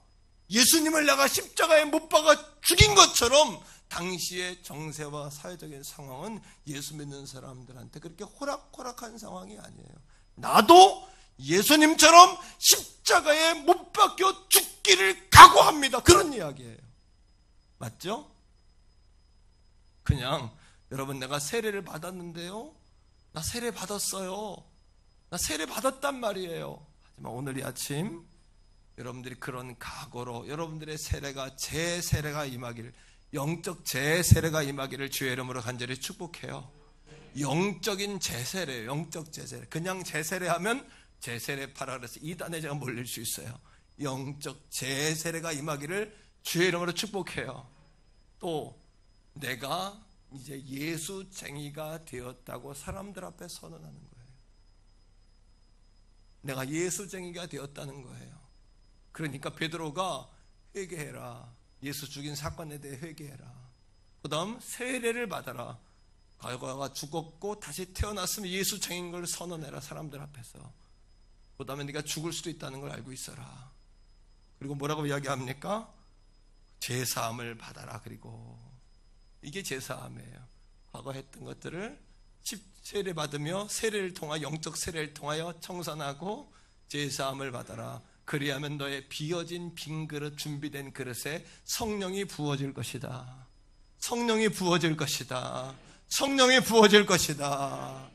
예수님을 내가 십자가에 못 박아 죽인 것처럼 당시의 정세와 사회적인 상황은 예수 믿는 사람들한테 그렇게 호락호락한 상황이 아니에요. 나도 예수님처럼 십자가에 못 박혀 죽기를 각오합니다. 그런 이야기예요. 맞죠? 그냥 여러분 내가 세례를 받았는데요, 나 세례 받았어요, 나 세례 받았단 말이에요. 하지만 오늘 이 아침 여러분들이 그런 각오로 여러분들의 세례가 제 세례가 임하기를, 영적 제 세례가 임하기를 주의 이름으로 간절히 축복해요. 영적인 제세례예요. 영적 제세례. 그냥 제세례하면 제세례파라 그래서 이단에 제가 몰릴 수 있어요. 영적 제세례가 임하기를 주의 이름으로 축복해요. 또 내가 이제 예수쟁이가 되었다고 사람들 앞에 선언하는 거예요. 내가 예수쟁이가 되었다는 거예요. 그러니까 베드로가 회개해라. 예수 죽인 사건에 대해 회개해라. 그 다음 세례를 받아라. 과거가 죽었고 다시 태어났으면 예수쟁인 걸 선언해라. 사람들 앞에서. 그 다음에 네가 죽을 수도 있다는 걸 알고 있어라. 그리고 뭐라고 이야기합니까? 제사함을 받아라. 그리고 이게 제사함이에요. 과거 했던 것들을 세례 받으며 세례를 통하여 영적 세례를 통하여 청산하고 제사함을 받아라. 그리하면 너의 비어진 빈 그릇, 준비된 그릇에 성령이 부어질 것이다. 성령이 부어질 것이다. 성령이 부어질 것이다.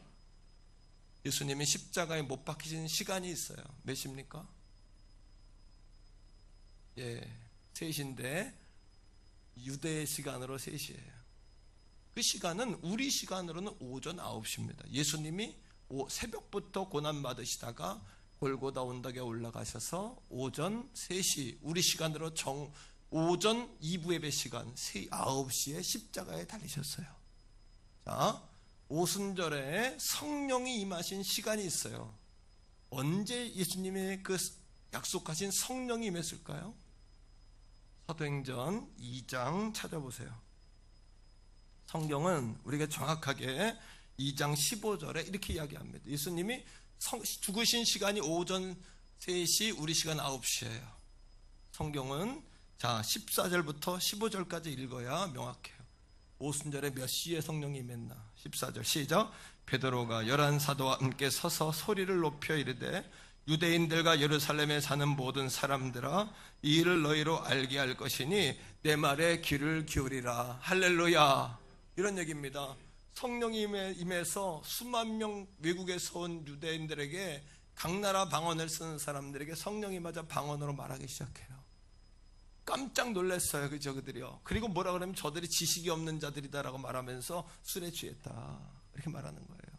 예수님이 십자가에 못 박히신 시간이 있어요. 몇 시입니까? 3시인데 유대의 시간으로 3시예요. 그 시간은 우리 시간으로는 오전 9시입니다. 예수님이 새벽부터 고난받으시다가 골고다 언덕에 올라가셔서 오전 3시 우리 시간으로 오전 2부 예배 시간 9시에 십자가에 달리셨어요. 자, 오순절에 성령이 임하신 시간이 있어요. 언제 예수님의 그 약속하신 성령이 임했을까요? 사도행전 2장 찾아보세요. 성경은 우리가 정확하게 2장 15절에 이렇게 이야기합니다. 예수님이 죽으신 시간이 오전 3시 우리 시간 9시예요. 성경은 자 14절부터 15절까지 읽어야 명확해요. 오순절에 몇 시에 성령이 임했나? 14절 시작. 베드로가 11사도와 함께 서서 소리를 높여 이르되 유대인들과 예루살렘에 사는 모든 사람들아, 이 일을 너희로 알게 할 것이니 내 말에 귀를 기울이라. 할렐루야. 이런 얘기입니다. 성령이 임해서 수만 명 외국에서 온 유대인들에게 각 나라 방언을 쓰는 사람들에게 성령이 맞아 방언으로 말하기 시작해요. 깜짝 놀랐어요. 그죠, 그들이요. 그리고 뭐라 그러면 저들이 지식이 없는 자들이다라고 말하면서 술에 취했다, 이렇게 말하는 거예요.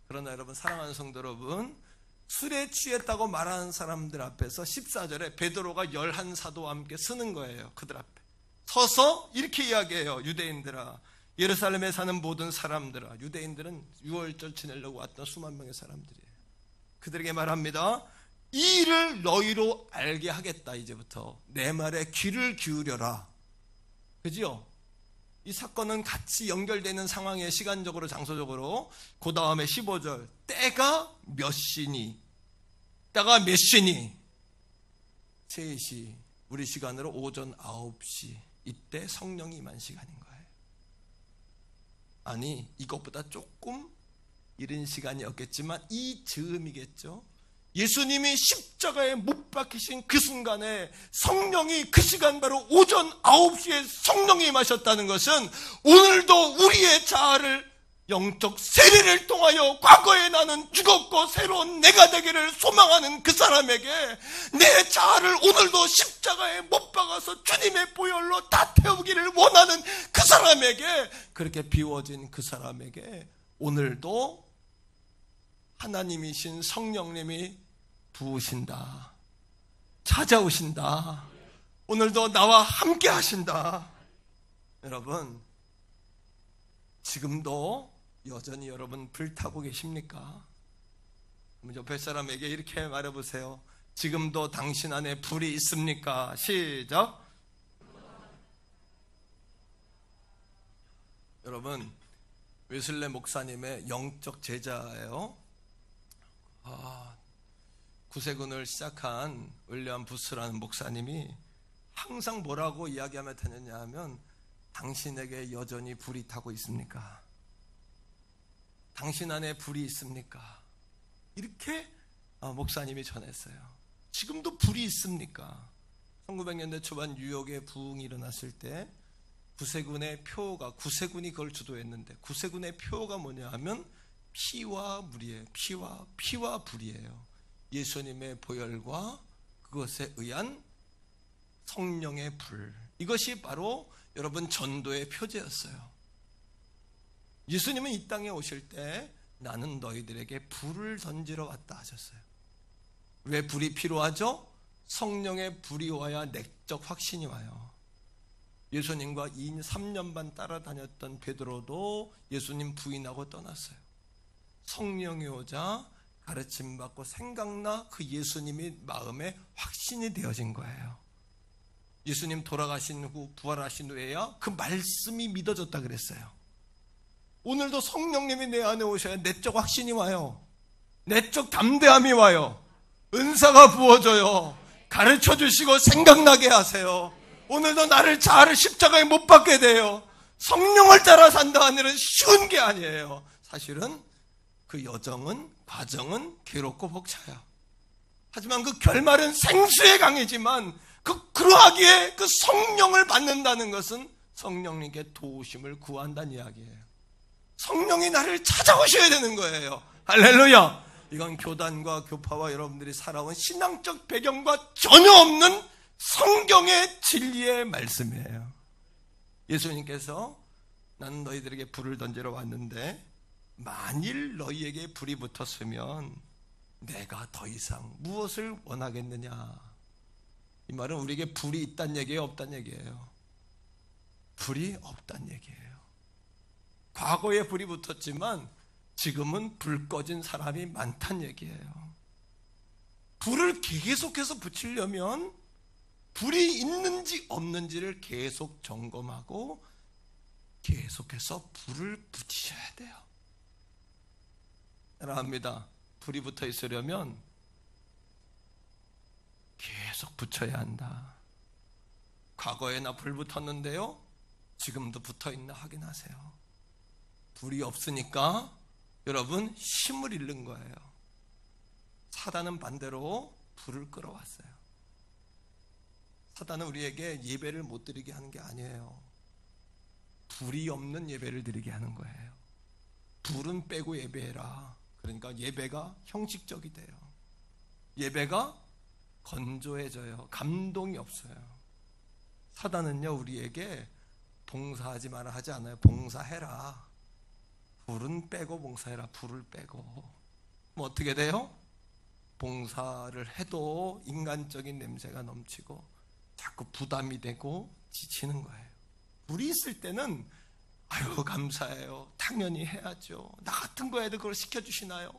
그러나 여러분, 사랑하는 성도 여러분, 술에 취했다고 말하는 사람들 앞에서 14절에 베드로가 11사도와 함께 쓰는 거예요. 그들 앞에 서서 이렇게 이야기해요. 유대인들아, 예루살렘에 사는 모든 사람들아. 유대인들은 6월절 지내려고 왔던 수만 명의 사람들이에요. 그들에게 말합니다. 이 일을 너희로 알게 하겠다. 이제부터 내 말에 귀를 기울여라. 그죠? 이 사건은 같이 연결되는 상황에 시간적으로 장소적으로. 그 다음에 15절 때가 몇 시니, 때가 몇 시니, 3시 우리 시간으로 오전 9시, 이때 성령이 임한 시간인 거예요. 아니, 이것보다 조금 이른 시간이었겠지만 이 즈음이겠죠. 예수님이 십자가에 못 박히신 그 순간에 성령이, 그 시간 바로 오전 9시에 성령이 임하셨다는 것은 오늘도 우리의 자아를, 영적 세례를 통하여 과거에 나는 죽었고 새로운 내가 되기를 소망하는 그 사람에게, 내 자아를 오늘도 십자가에 못 박아서 주님의 보혈로 다 태우기를 원하는 그 사람에게, 그렇게 비워진 그 사람에게 오늘도 하나님이신 성령님이 부으신다, 찾아오신다, 오늘도 나와 함께 하신다. 여러분, 지금도 여전히 여러분 불타고 계십니까? 옆에 사람에게 이렇게 말해보세요. 지금도 당신 안에 불이 있습니까? 시작. 여러분, 웨슬레 목사님의 영적 제자예요. 구세군을 시작한 윌리엄 부스라는 목사님이 항상 뭐라고 이야기하며 다녔냐 하면, 당신에게 여전히 불이 타고 있습니까? 당신 안에 불이 있습니까? 이렇게 목사님이 전했어요. 지금도 불이 있습니까? 1900년대 초반 뉴욕에 부흥이 일어났을 때 구세군의 표가, 구세군이 그걸 주도했는데, 구세군의 표가 뭐냐 하면 피와 물이에요. 피와 불이에요. 예수님의 보혈과 그것에 의한 성령의 불, 이것이 바로 여러분 전도의 표제였어요. 예수님은 이 땅에 오실 때 나는 너희들에게 불을 던지러 왔다 하셨어요. 왜 불이 필요하죠? 성령의 불이 와야 내적 확신이 와요. 예수님과 3년 반 따라다녔던 베드로도 예수님 부인하고 떠났어요. 성령이 오자 가르침받고 생각나 그 예수님이 마음에 확신이 되어진 거예요. 예수님 돌아가신 후, 부활하신 후에야 그 말씀이 믿어졌다 그랬어요. 오늘도 성령님이 내 안에 오셔야 내적 확신이 와요. 내적 담대함이 와요. 은사가 부어져요. 가르쳐 주시고 생각나게 하세요. 오늘도 나를 자아를 십자가에 못 박게 돼요. 성령을 따라 산다는 일은 쉬운 게 아니에요. 사실은 그 여정은, 과정은 괴롭고 벅차요. 하지만 그 결말은 생수에 강이지만, 그러하기에 그 성령을 받는다는 것은 성령님께 도우심을 구한다는 이야기예요. 성령이 나를 찾아오셔야 되는 거예요. 할렐루야. 이건 교단과 교파와 여러분들이 살아온 신앙적 배경과 전혀 없는 성경의 진리의 말씀이에요. 예수님께서 나는 너희들에게 불을 던지러 왔는데 만일 너희에게 불이 붙었으면 내가 더 이상 무엇을 원하겠느냐. 이 말은 우리에게 불이 있다는 얘기예요, 없다는 얘기예요? 불이 없다는 얘기예요. 과거에 불이 붙었지만 지금은 불 꺼진 사람이 많다는 얘기예요. 불을 계속해서 붙이려면 불이 있는지 없는지를 계속 점검하고 계속해서 불을 붙이셔야 돼요. 사랑합니다. 불이 붙어 있으려면 계속 붙여야 한다. 과거에 나 불 붙었는데요, 지금도 붙어 있나 확인하세요. 불이 없으니까 여러분 힘을 잃는 거예요. 사단은 반대로 불을 끌어왔어요. 사단은 우리에게 예배를 못 드리게 하는 게 아니에요. 불이 없는 예배를 드리게 하는 거예요. 불은 빼고 예배해라. 그러니까 예배가 형식적이 돼요. 예배가 건조해져요. 감동이 없어요. 사단은요, 우리에게 봉사하지 마라 하지 않아요. 봉사해라. 불은 빼고 봉사해라. 불을 빼고. 그럼 어떻게 돼요? 봉사를 해도 인간적인 냄새가 넘치고 자꾸 부담이 되고 지치는 거예요. 불이 있을 때는 아유 감사해요. 당연히 해야죠. 나 같은 거 애들 그걸 시켜주시나요?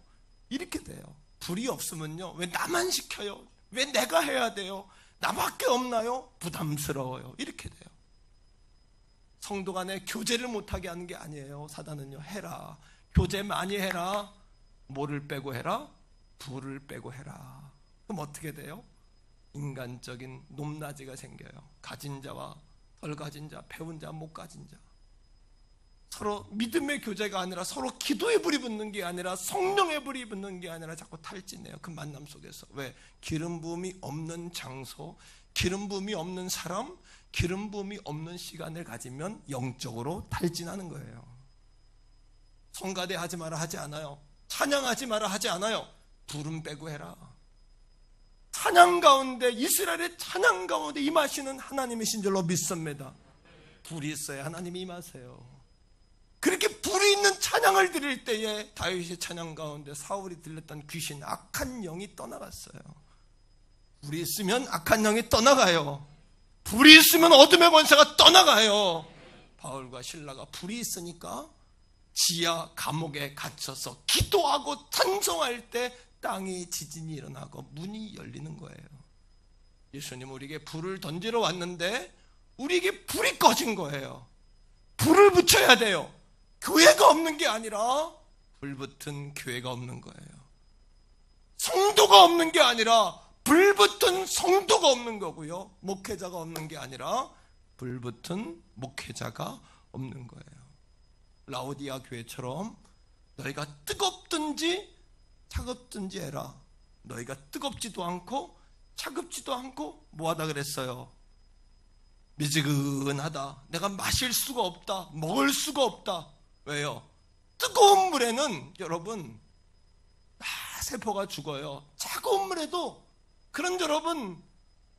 이렇게 돼요. 불이 없으면요, 왜 나만 시켜요? 왜 내가 해야 돼요? 나밖에 없나요? 부담스러워요. 이렇게 돼요. 성도 간에 교제를 못하게 하는 게 아니에요. 사단은요, 해라. 교제 많이 해라. 뭐를 빼고 해라? 불을 빼고 해라. 그럼 어떻게 돼요? 인간적인 높낮이가 생겨요. 가진 자와 덜 가진 자, 배운 자, 못 가진 자. 서로 믿음의 교제가 아니라 서로 기도의 불이 붙는 게 아니라 성령의 불이 붙는 게 아니라 자꾸 탈진해요. 그 만남 속에서. 왜? 기름 부음이 없는 장소, 기름 부음이 없는 사람, 기름 부음이 없는 시간을 가지면 영적으로 탈진하는 거예요. 성가대 하지 마라 하지 않아요. 찬양하지 마라 하지 않아요. 불은 빼고 해라. 찬양 가운데, 이스라엘의 찬양 가운데 임하시는 하나님이신 줄로 믿습니다. 불이 있어야 하나님이 임하세요. 그렇게 불이 있는 찬양을 드릴 때에 다윗의 찬양 가운데 사울이 들렸던 귀신, 악한 영이 떠나갔어요. 불이 있으면 악한 영이 떠나가요. 불이 있으면 어둠의 권세가 떠나가요. 바울과 실라가 불이 있으니까 지하 감옥에 갇혀서 기도하고 찬송할 때 땅이 지진이 일어나고 문이 열리는 거예요. 예수님 우리에게 불을 던지러 왔는데 우리에게 불이 꺼진 거예요. 불을 붙여야 돼요. 교회가 없는 게 아니라 불붙은 교회가 없는 거예요. 성도가 없는 게 아니라 불붙은 성도가 없는 거고요. 목회자가 없는 게 아니라 불붙은 목회자가 없는 거예요. 라오디아 교회처럼 너희가 뜨겁든지 차갑든지 해라. 너희가 뜨겁지도 않고 차갑지도 않고 뭐하다 그랬어요? 미지근하다. 내가 마실 수가 없다. 먹을 수가 없다. 왜요? 뜨거운 물에는 여러분 세포가 죽어요. 차가운 물에도 그런 여러분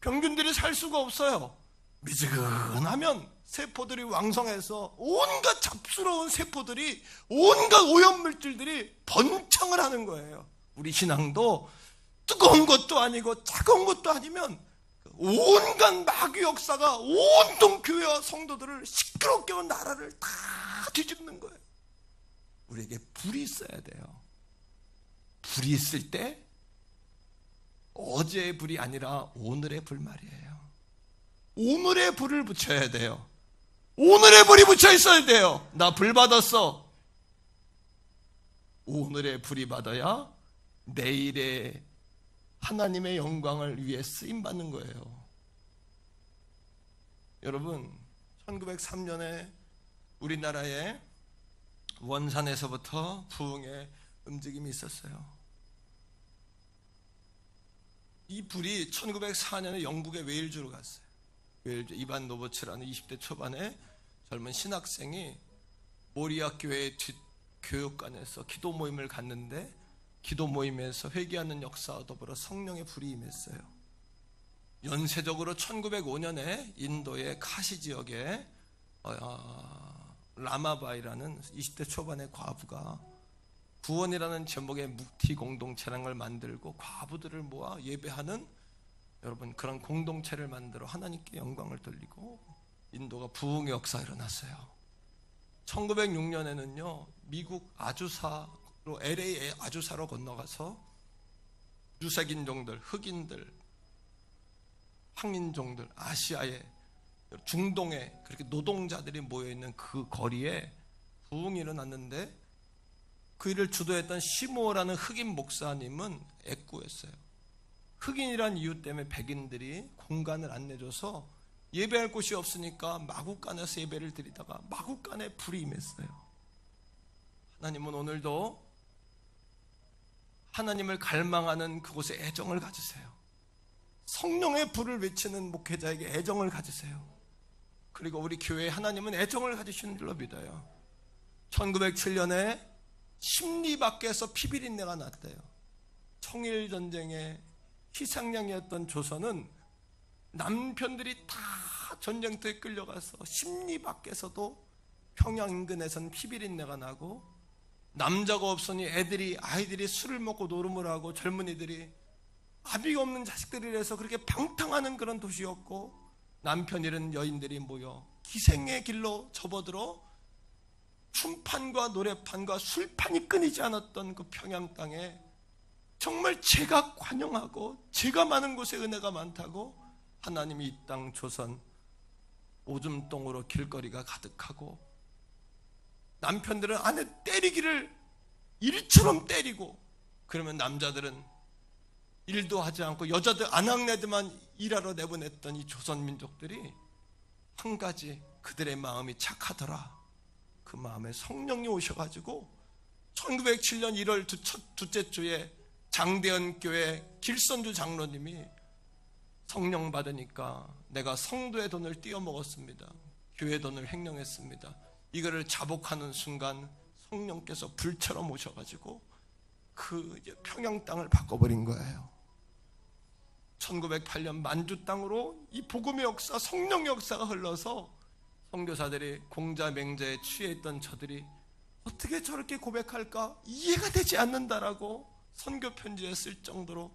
병균들이 살 수가 없어요. 미지근하면 세포들이 왕성해서 온갖 잡스러운 세포들이, 온갖 오염물질들이 번창을 하는 거예요. 우리 신앙도 뜨거운 것도 아니고 차가운 것도 아니면 온갖 마귀 역사가 온통 교회와 성도들을 시끄럽게 한 나라를 다 뒤집는 거예요. 우리에게 불이 있어야 돼요. 불이 있을 때 어제의 불이 아니라 오늘의 불 말이에요. 오늘의 불을 붙여야 돼요. 오늘의 불이 붙여 있어야 돼요. 나 불 받았어. 오늘의 불이 받아야 내일의 하나님의 영광을 위해 쓰임받는 거예요. 여러분 1903년에 우리나라에 원산에서부터 부흥의 움직임이 있었어요. 이 불이 1904년에 영국의 웨일즈로 갔어요. 웨일즈 이반 노버츠라는 20대 초반의 젊은 신학생이 모리아 교회 뒷 교육관에서 기도 모임을 갔는데 기도 모임에서 회개하는 역사와 더불어 성령의 불이 임했어요. 연세적으로 1905년에 인도의 카시 지역에 라마바이라는 20대 초반의 과부가 구원이라는 제목의 묵티 공동체라는 걸 만들고 과부들을 모아 예배하는 여러분 그런 공동체를 만들어 하나님께 영광을 돌리고 인도가 부흥의 역사가 일어났어요. 1906년에는요 미국 아주사로 LA 아주사로 건너가서 유색인종들, 흑인들, 황인종들, 아시아의 중동에 그렇게 노동자들이 모여있는 그 거리에 부흥이 일어났는데 그 일을 주도했던 시모어라는 흑인 목사님은 애꾸했어요. 흑인이란 이유 때문에 백인들이 공간을 안 내줘서 예배할 곳이 없으니까 마국간에서 예배를 드리다가 마국간에 불이 임했어요. 하나님은 오늘도 하나님을 갈망하는 그곳에 애정을 가지세요. 성령의 불을 외치는 목회자에게 애정을 가지세요. 그리고 우리 교회에 하나님은 애정을 가지시는 줄로 믿어요. 1907년에 심리 밖에서 피비린내가 났대요. 청일전쟁의 희생양이었던 조선은 남편들이 다 전쟁터에 끌려가서 심리 밖에서도 평양 인근에서는 피비린내가 나고 남자가 없으니 아이들이 술을 먹고 노름을 하고 젊은이들이 아비가 없는 자식들이라서 그렇게 방탕하는 그런 도시였고 남편 잃은 여인들이 모여 기생의 길로 접어들어 춤판과 노래판과 술판이 끊이지 않았던 그 평양 땅에 정말 죄가 관영하고 죄가 많은 곳에 은혜가 많다고 하나님이 이 땅 조선 오줌똥으로 길거리가 가득하고 남편들은 아내 때리기를 일처럼 때리고 그러면 남자들은 일도 하지 않고 여자들 아낙네들만 일하러 내보냈던 이 조선 민족들이 한 가지 그들의 마음이 착하더라. 그 마음에 성령이 오셔가지고 1907년 1월 둘째 주에 장대현 교회 길선주 장로님이 성령 받으니까 내가 성도의 돈을 띄어먹었습니다. 교회 돈을 횡령했습니다. 이거를 자복하는 순간 성령께서 불처럼 오셔가지고 그 평양 땅을 바꿔버린 거예요. 1908년 만주 땅으로 이 복음의 역사, 성령의 역사가 흘러서 선교사들이 공자 맹자에 취해있던 저들이 어떻게 저렇게 고백할까 이해가 되지 않는다라고 선교 편지에 쓸 정도로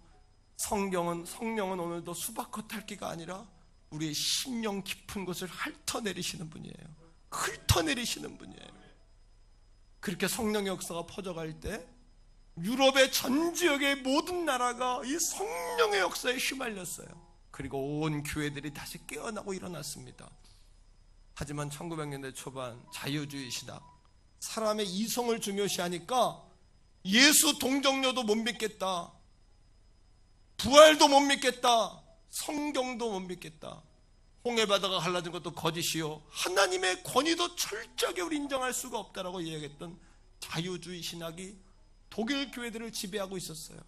성령은 오늘도 수박 겉핥기가 아니라 우리의 심령 깊은 곳을 핥어내리시는 분이에요. 훑어내리시는 분이에요. 그렇게 성령의 역사가 퍼져갈 때 유럽의 전 지역의 모든 나라가 이 성령의 역사에 휘말렸어요. 그리고 온 교회들이 다시 깨어나고 일어났습니다. 하지만 1900년대 초반 자유주의 신학, 사람의 이성을 중요시하니까 예수 동정녀도 못 믿겠다, 부활도 못 믿겠다, 성경도 못 믿겠다, 홍해바다가 갈라진 것도 거짓이요 하나님의 권위도 철저하게 우리 인정할 수가 없다라고 이야기했던 자유주의 신학이 독일 교회들을 지배하고 있었어요.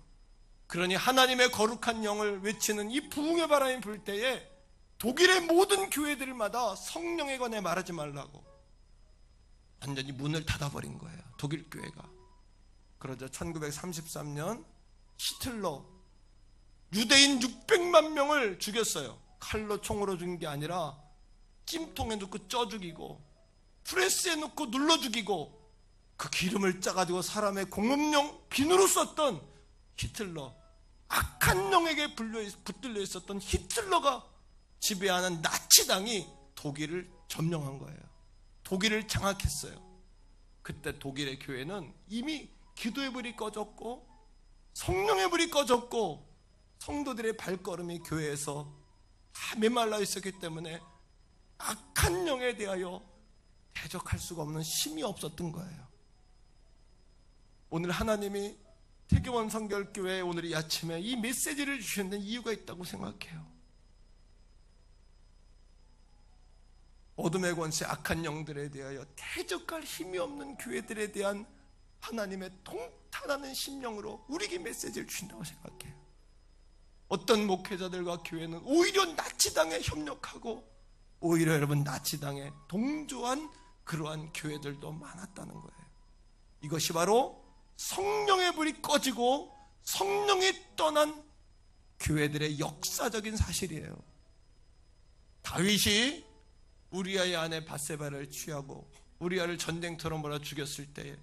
그러니 하나님의 거룩한 영을 외치는 이 부흥의 바람이 불 때에 독일의 모든 교회들마다 성령에 관해 말하지 말라고 완전히 문을 닫아버린 거예요. 독일 교회가. 그러자 1933년 히틀러 유대인 600만 명을 죽였어요. 칼로 총으로 죽인 게 아니라 찜통에 넣고 쪄 죽이고 프레스에 넣고 눌러 죽이고 그 기름을 짜가지고 사람의 공업용 비누로 썼던 히틀러, 악한 영에게 붙들려 있었던 히틀러가 지배하는 나치당이 독일을 점령한 거예요. 독일을 장악했어요. 그때 독일의 교회는 이미 기도의 불이 꺼졌고 성령의 불이 꺼졌고 성도들의 발걸음이 교회에서 다 메말라 있었기 때문에 악한 영에 대하여 대적할 수가 없는 힘이 없었던 거예요. 오늘 하나님이 태교원 성결교회에 오늘 이 아침에 이 메시지를 주시는 이유가 있다고 생각해요. 어둠의 권세, 악한 영들에 대하여 대적할 힘이 없는 교회들에 대한 하나님의 통탄하는 심령으로 우리에게 메시지를 주신다고 생각해요. 어떤 목회자들과 교회는 오히려 나치당에 협력하고 오히려 여러분 나치당에 동조한 그러한 교회들도 많았다는 거예요. 이것이 바로 성령의 불이 꺼지고 성령이 떠난 교회들의 역사적인 사실이에요. 다윗이 우리아의 아내 밧세바를 취하고 우리아를 전쟁터로 몰아 죽였을 때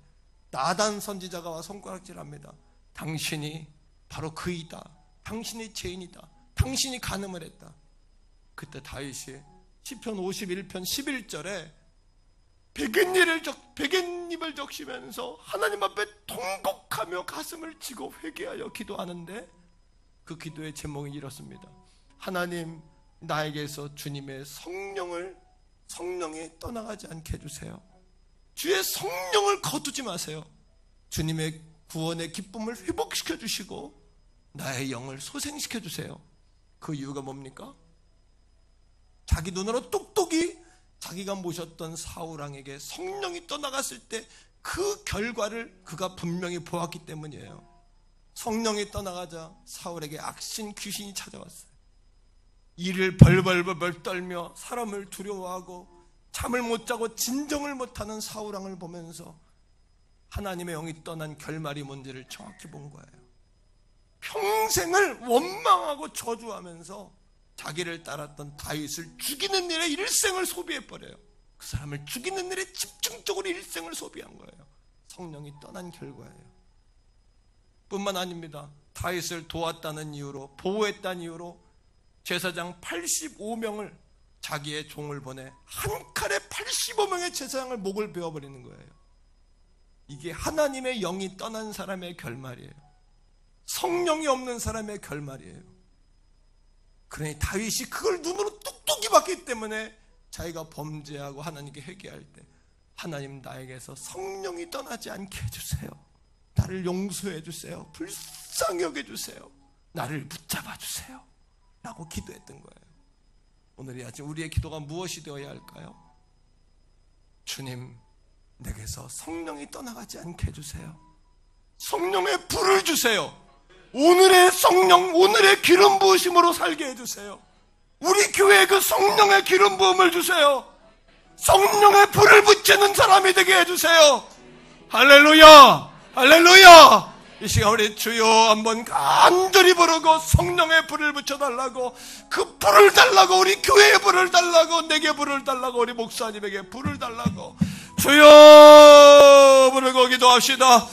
나단 선지자가 와 손가락질합니다. 당신이 바로 그이다. 당신이 죄인이다. 당신이 간음을 했다. 그때 다윗이 시편 51편 11절에 베갯잎을 적시면서 하나님 앞에 통곡하며 가슴을 치고 회개하여 기도하는데 그 기도의 제목이 이렇습니다. 하나님, 나에게서 주님의 성령이 떠나가지 않게 해주세요. 주의 성령을 거두지 마세요. 주님의 구원의 기쁨을 회복시켜 주시고 나의 영을 소생시켜 주세요. 그 이유가 뭡니까? 자기 눈으로 똑똑히 자기가 모셨던 사울왕에게 성령이 떠나갔을 때 그 결과를 그가 분명히 보았기 때문이에요. 성령이 떠나가자 사울에게 악신 귀신이 찾아왔어요. 이를 벌벌벌 떨며 사람을 두려워하고 잠을 못 자고 진정을 못하는 사울왕을 보면서 하나님의 영이 떠난 결말이 뭔지를 정확히 본 거예요. 평생을 원망하고 저주하면서 자기를 따랐던 다윗을 죽이는 일에 일생을 소비해버려요. 그 사람을 죽이는 일에 집중적으로 일생을 소비한 거예요. 성령이 떠난 결과예요. 뿐만 아닙니다. 다윗을 도왔다는 이유로, 보호했다는 이유로 제사장 85명을 자기의 종을 보내 한 칼에 85명의 제사장을 목을 베어버리는 거예요. 이게 하나님의 영이 떠난 사람의 결말이에요. 성령이 없는 사람의 결말이에요. 그러니 다윗이 그걸 눈으로 똑똑히 봤기 때문에 자기가 범죄하고 하나님께 회개할 때 하나님, 나에게서 성령이 떠나지 않게 해주세요. 나를 용서해 주세요. 불쌍히 여겨주세요. 나를 붙잡아 주세요 라고 기도했던 거예요. 오늘 이 아침 우리의 기도가 무엇이 되어야 할까요? 주님, 내게서 성령이 떠나가지 않게 해주세요. 성령의 불을 주세요. 오늘의 성령, 오늘의 기름 부으심으로 살게 해주세요. 우리 교회에 그 성령의 기름 부음을 주세요. 성령의 불을 붙이는 사람이 되게 해주세요. 할렐루야, 할렐루야. 이 시간 우리 주여 한번 간절히 부르고 성령의 불을 붙여달라고, 그 불을 달라고, 우리 교회에 불을 달라고, 내게 불을 달라고, 우리 목사님에게 불을 달라고 주여 부르고 기도합시다.